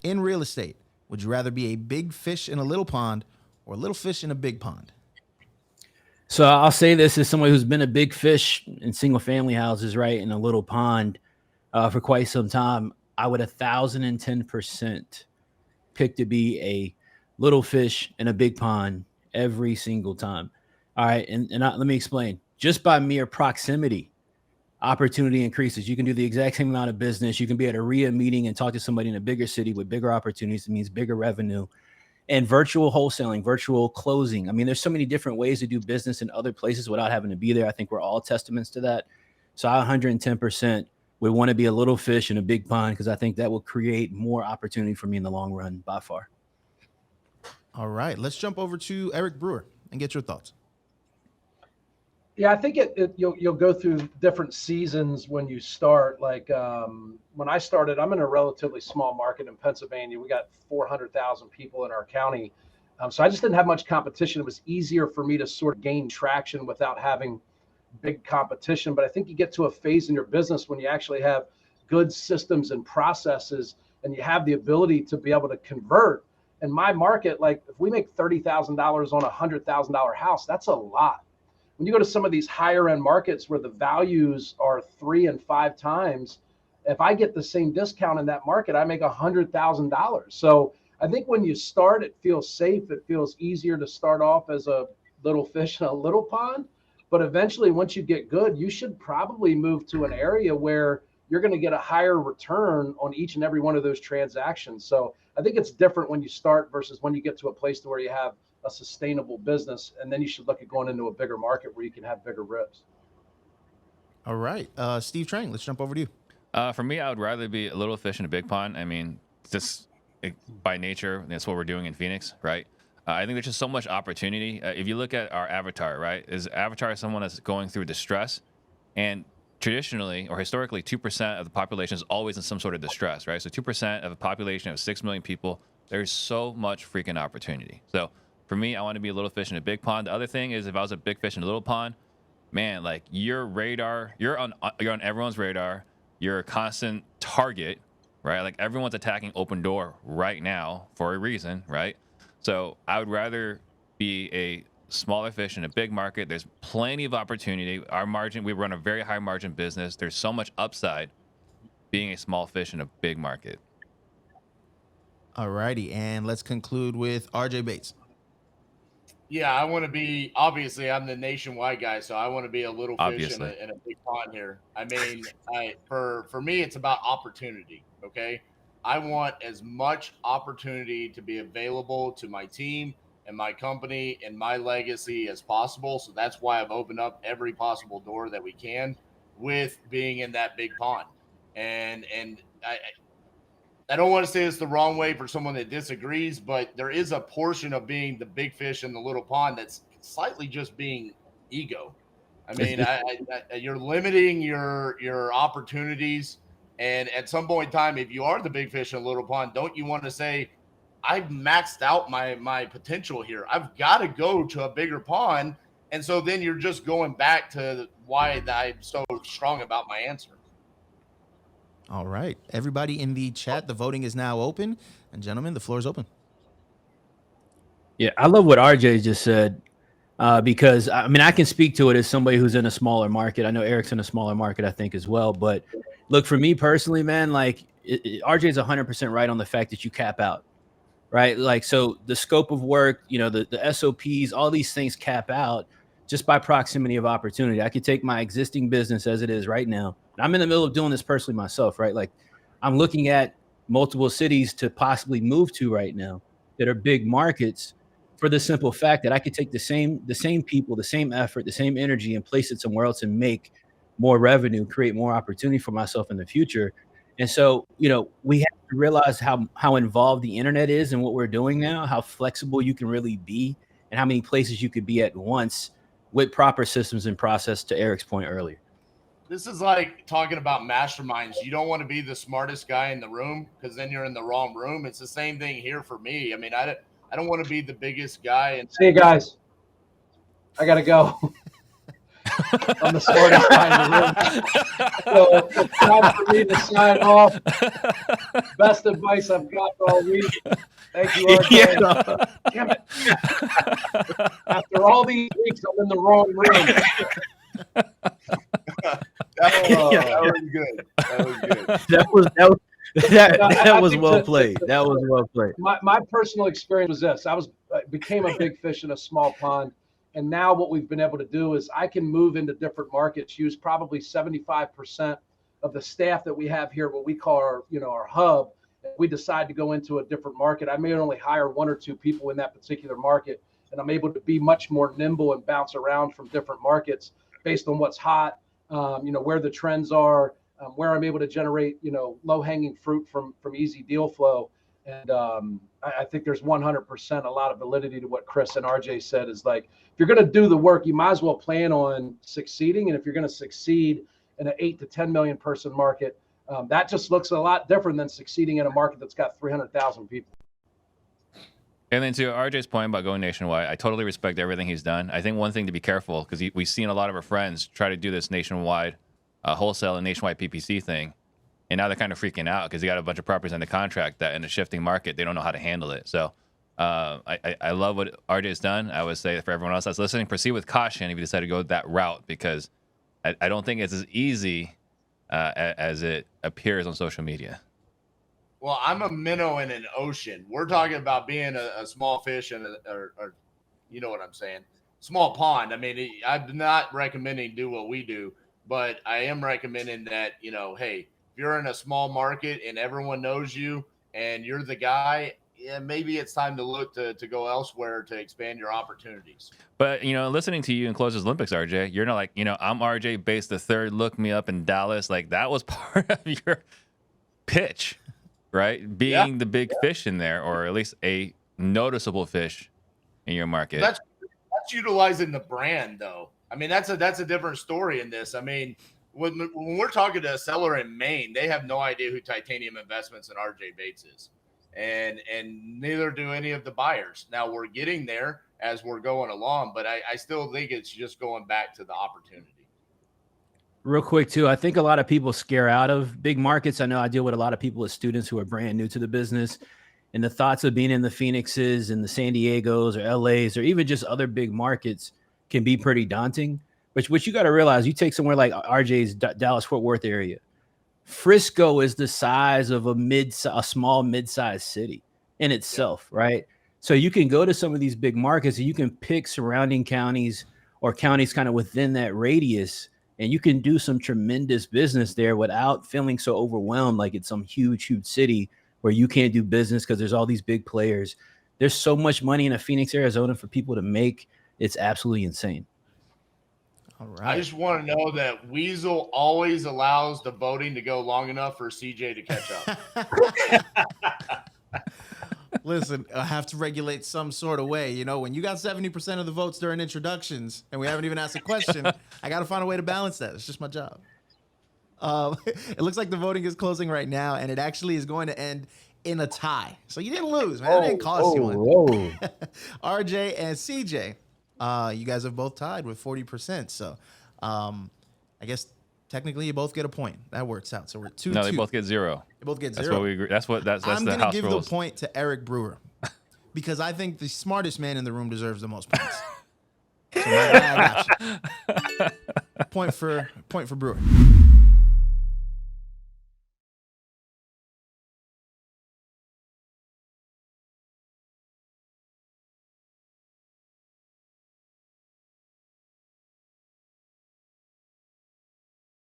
In real estate, would you rather be a big fish in a little pond or a little fish in a big pond? So I'll say this as someone who's been a big fish in single family houses, right, in a little pond for quite some time. I would 1,010% pick to be a little fish in a big pond every single time. All right, let me explain. Just by mere proximity, opportunity increases. You can do the exact same amount of business. You can be at a REIA meeting and talk to somebody in a bigger city with bigger opportunities. It means bigger revenue and virtual wholesaling, virtual closing. I mean, there's so many different ways to do business in other places without having to be there. I think we're all testaments to that. So I 110% would want to be a little fish in a big pond because I think that will create more opportunity for me in the long run by far. All right, let's jump over to Eric Brewer and get your thoughts. Yeah, I think you'll go through different seasons when you start. Like when I started, I'm in a relatively small market in Pennsylvania. We got 400,000 people in our county. So I just didn't have much competition. It was easier for me to sort of gain traction without having big competition. But I think you get to a phase in your business when you actually have good systems and processes and you have the ability to be able to convert. In my market, like if we make $30,000 on a $100,000 house, that's a lot. When you go to some of these higher end markets where the values are 3 and 5 times, if I get the same discount in that market, I make $100,000. So I think when you start, it feels safe. It feels easier to start off as a little fish in a little pond. But eventually, once you get good, you should probably move to an area where you're going to get a higher return on each and every one of those transactions. So I think it's different when you start versus when you get to a place to where you have a sustainable business, and then you should look at going into a bigger market where you can have bigger ribs. All right, Steve Trang, let's jump over to you. For me, I would rather be a little fish in a big pond. I mean, by nature, that's what we're doing in Phoenix, right? I think there's just so much opportunity. If you look at our avatar, right, is avatar someone that's going through distress, and traditionally or historically, 2% of the population is always in some sort of distress, right? So 2% of a population of 6 million people, there's so much freaking opportunity. So for me, I want to be a little fish in a big pond. The other thing is if I was a big fish in a little pond, man, like your radar, you're on everyone's radar. You're a constant target, right? Like everyone's attacking Open Door right now for a reason, right? So I would rather be a smaller fish in a big market. There's plenty of opportunity. Our margin, we run a very high margin business. There's so much upside being a small fish in a big market. All righty, and let's conclude with RJ Bates. Yeah, I want to be, obviously, I'm the nationwide guy, so I want to be a little fish in a big pond here. I mean, for me, it's about opportunity, okay? I want as much opportunity to be available to my team and my company and my legacy as possible. So that's why I've opened up every possible door that we can with being in that big pond. And I don't want to say it's the wrong way for someone that disagrees, but there is a portion of being the big fish in the little pond that's slightly just being ego. I mean, you're limiting your opportunities. And at some point in time, if you are the big fish in a little pond, don't you want to say, I've maxed out my potential here. I've got to go to a bigger pond. And so then you're just going back to why I'm so strong about my answer. All right. Everybody in the chat, the voting is now open. And gentlemen, the floor is open. Yeah, I love what RJ just said because, I mean, I can speak to it as somebody who's in a smaller market. I know Eric's in a smaller market, I think, as well. But look, for me personally, man, like RJ's 100% right on the fact that you cap out, right? Like, so the scope of work, you know, the SOPs, all these things cap out just by proximity of opportunity. I could take my existing business as it is right now. I'm in the middle of doing this personally myself, right? Like I'm looking at multiple cities to possibly move to right now that are big markets for the simple fact that I could take the same people, the same effort, the same energy and place it somewhere else and make more revenue, create more opportunity for myself in the future. And so, you know, we have to realize how involved the internet is in what we're doing now, how flexible you can really be and how many places you could be at once with proper systems and process, to Eric's point earlier. This is like talking about masterminds. You don't want to be the smartest guy in the room because then you're in the wrong room. It's the same thing here for me. I mean, I don't want to be the biggest guy. See you guys. I got to go. I'm the smartest guy in the room. So it's time for me to sign off. Best advice I've got all week. Thank you, RJ. Yeah. Damn it. After all these weeks, I'm in the wrong room. That was good. That was good. That was well played. That was well played. My personal experience was this. I became a big fish in a small pond. And now what we've been able to do is I can move into different markets, use probably 75% of the staff that we have here, what we call our hub. If we decide to go into a different market, I may only hire 1 or 2 people in that particular market. And I'm able to be much more nimble and bounce around from different markets based on what's hot, where the trends are, where I'm able to generate, low-hanging fruit from easy deal flow. And I think there's 100% a lot of validity to what Chris and RJ said is like, if you're going to do the work, you might as well plan on succeeding. And if you're going to succeed in an 8 to 10 million person market, that just looks a lot different than succeeding in a market that's got 300,000 people. And then to RJ's point about going nationwide, I totally respect everything he's done. I think one thing to be careful, because we've seen a lot of our friends try to do this nationwide wholesale and nationwide PPC thing. And now they're kind of freaking out because they got a bunch of properties under contract that in a shifting market, they don't know how to handle it. So I love what RJ's done. I would say for everyone else that's listening, proceed with caution if you decide to go that route, because I don't think it's as easy as it appears on social media. Well, I'm a minnow in an ocean. We're talking about being a small fish or you know what I'm saying, small pond. I mean, I'm not recommending do what we do, but I am recommending that, hey, if you're in a small market and everyone knows you and you're the guy, yeah, maybe it's time to look to go elsewhere to expand your opportunities. But, listening to you in Closers Olympics, RJ, you're not like, I'm RJ Bates the third, look me up in Dallas. Like that was part of your pitch, right? Being the big fish in there, or at least a noticeable fish in your market. That's utilizing the brand though. I mean, that's a different story in this. I mean, when we're talking to a seller in Maine, they have no idea who Titanium Investments and RJ Bates is. And neither do any of the buyers. Now we're getting there as we're going along, but I still think it's just going back to the opportunity. Real quick too, I think a lot of people scare out of big markets. I know I deal with a lot of people as students who are brand new to the business, and the thoughts of being in the Phoenixes and the San Diegos or LAs or even just other big markets can be pretty daunting. Which you got to realize, you take somewhere like RJ's Dallas-Fort Worth area. Frisco is the size of a small mid-sized city in itself, right? So you can go to some of these big markets and you can pick surrounding counties or counties kind of within that radius, and you can do some tremendous business there without feeling so overwhelmed like it's some huge city where you can't do business because there's all these big players. There's so much money in Phoenix, Arizona for people to make. It's absolutely insane. All right. I just want to know that Weasel always allows the voting to go long enough for CJ to catch up. Listen, I have to regulate some sort of way. When you got 70% of the votes during introductions and we haven't even asked a question, I got to find a way to balance that. It's just my job. It looks like the voting is closing right now, and it actually is going to end in a tie. So you didn't lose, man. It didn't cost you one. RJ and CJ. You guys have both tied with 40%. So I guess technically you both get a point. That works out. So we're 2-2. No, they both get 0. They both get 0. That's what we agree. That's I'm the house going to give rules. the point to Eric Brewer because I think the smartest man in the room deserves the most points. So I got you. Point for Brewer.